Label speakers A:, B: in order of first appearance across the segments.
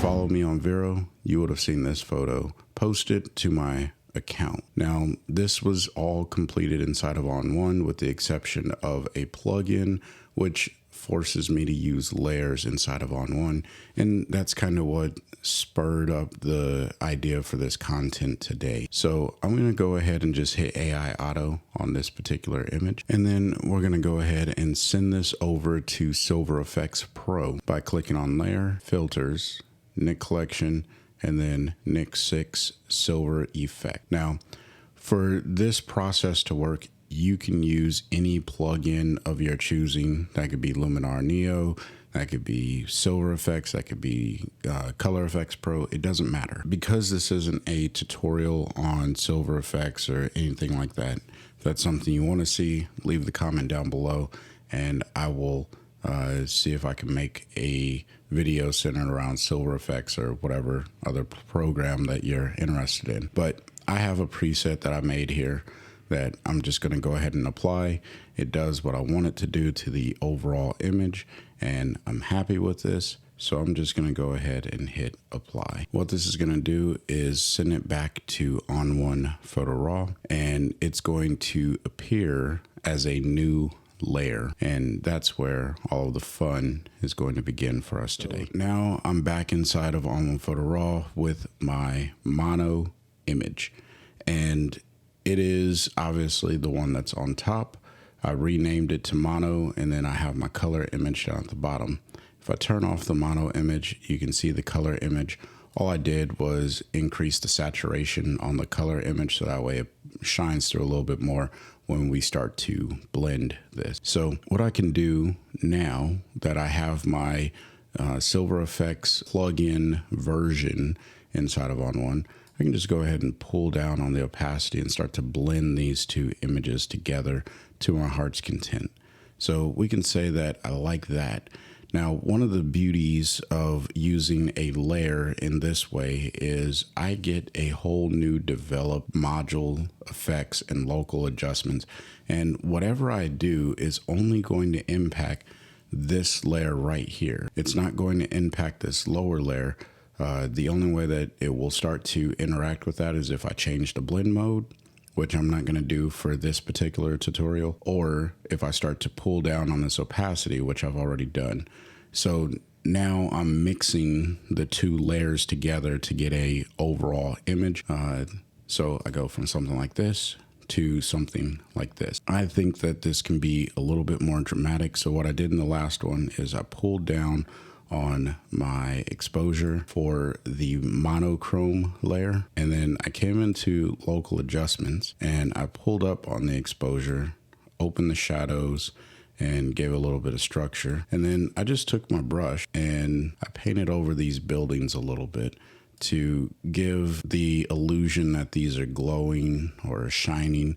A: follow me on Vero, you would have seen this photo posted to my account. Now, this was all completed inside of ON1 with the exception of a plugin, which forces me to use layers inside of ON1. And that's kind of what spurred up the idea for this content today. So I'm going to go ahead and just hit AI Auto on this particular image. And then we're going to go ahead and send this over to Silver Effects Pro by clicking on Layer, Filters, Nik Collection, and then Nik 6 Silver Effect. Now, for this process to work, you can use any plugin of your choosing. That could be Luminar Neo, that could be Silver Effects, that could be Color Effects Pro. It doesn't matter. Because this isn't a tutorial on Silver Effects or anything like that, if that's something you want to see, leave the comment down below and I will see if I can make a video centered around Silver Effects or whatever other program that you're interested in. But I have a preset that I made here that I'm just going to go ahead and apply. It does what I want it to do to the overall image, and I'm happy with this. So I'm just going to go ahead and hit apply. What this is going to do is send it back to ON1 Photo Raw, and it's going to appear as a new layer, and that's where all of the fun is going to begin for us today. Now I'm back inside of ON1 Photo Raw with my mono image, and it is obviously the one that's on top. I renamed it to mono, and then I have my color image down at the bottom. If I turn off the mono image, you can see the color image. All I did was increase the saturation on the color image so that way it shines through a little bit more when we start to blend this. So what I can do now that I have my Silver Effects plugin version inside of ON1, I can just go ahead and pull down on the opacity and start to blend these two images together to my heart's content. So we can say that I like that. Now, one of the beauties of using a layer in this way is I get a whole new developed module effects and local adjustments. And whatever I do is only going to impact this layer right here. It's not going to impact this lower layer. The only way that it will start to interact with that is if I change the blend mode, which I'm not going to do for this particular tutorial, or if I start to pull down on this opacity, which I've already done. So now I'm mixing the two layers together to get a overall image. So I go from something like this to something like this. I think that this can be a little bit more dramatic. So what I did in the last one is I pulled down on my exposure for the monochrome layer, and then I came into local adjustments and I pulled up on the exposure, opened the shadows, and gave a little bit of structure. And then I just took my brush and I painted over these buildings a little bit to give the illusion that these are glowing or shining,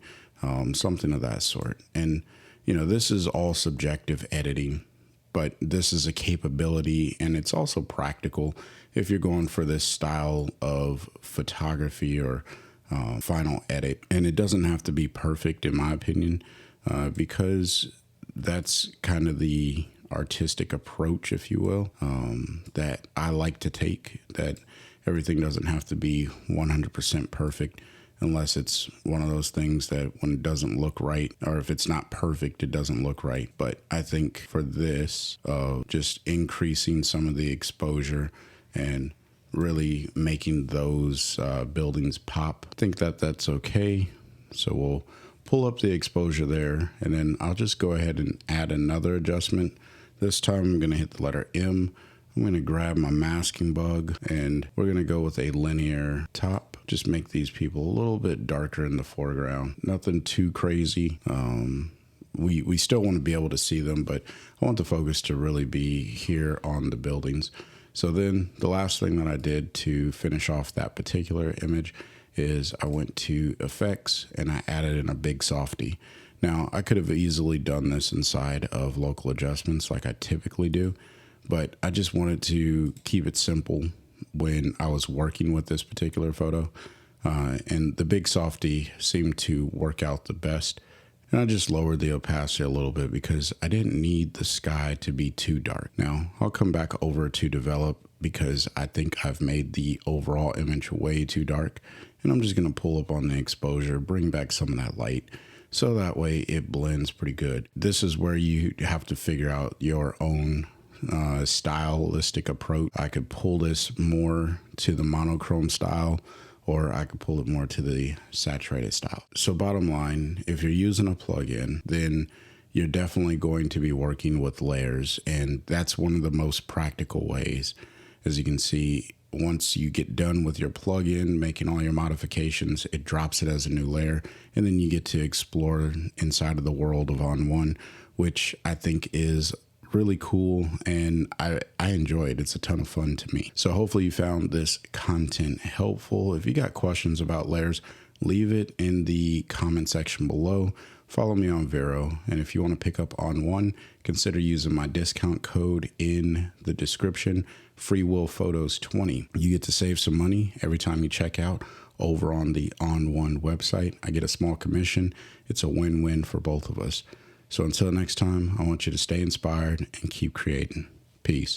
A: something of that sort. And you know, this is all subjective editing, but this is a capability, and it's also practical if you're going for this style of photography or final edit. And it doesn't have to be perfect, in my opinion, because that's kind of the artistic approach, if you will, that I like to take, that everything doesn't have to be 100% perfect, unless it's one of those things that when it doesn't look right, or if it's not perfect, it doesn't look right. But I think for this, just increasing some of the exposure and really making those buildings pop, I think that that's okay. So we'll pull up the exposure there, and then I'll just go ahead and add another adjustment. This time I'm going to hit the letter M. I'm going to grab my masking bug, and we're going to go with a linear top. Just make these people a little bit darker in the foreground. Nothing too crazy. We still want to be able to see them, but I want the focus to really be here on the buildings. So then the last thing that I did to finish off that particular image is I went to effects and I added in a big softy. Now I could have easily done this inside of local adjustments like I typically do, but I just wanted to keep it simple when I was working with this particular photo. And the big softy seemed to work out the best. And I just lowered the opacity a little bit because I didn't need the sky to be too dark. Now I'll come back over to develop because I think I've made the overall image way too dark. And I'm just going to pull up on the exposure, bring back some of that light, so that way it blends pretty good. This is where you have to figure out your own stylistic approach. I could pull this more to the monochrome style, or I could pull it more to the saturated style. So bottom line, if you're using a plugin, then you're definitely going to be working with layers, and that's one of the most practical ways. As you can see, once you get done with your plugin, making all your modifications, it drops it as a new layer, and then you get to explore inside of the world of ON1, which I think is really cool, and I enjoy it. It's a ton of fun to me. So hopefully you found this content helpful. If you got questions about layers, leave it in the comment section below. Follow me on Vero, and if you want to pick up ON1, consider using my discount code in the description, FreeWillPhotos20. You get to save some money every time you check out over on the ON1 website. I get a small commission. It's a win-win for both of us. So until next time, I want you to stay inspired and keep creating. Peace.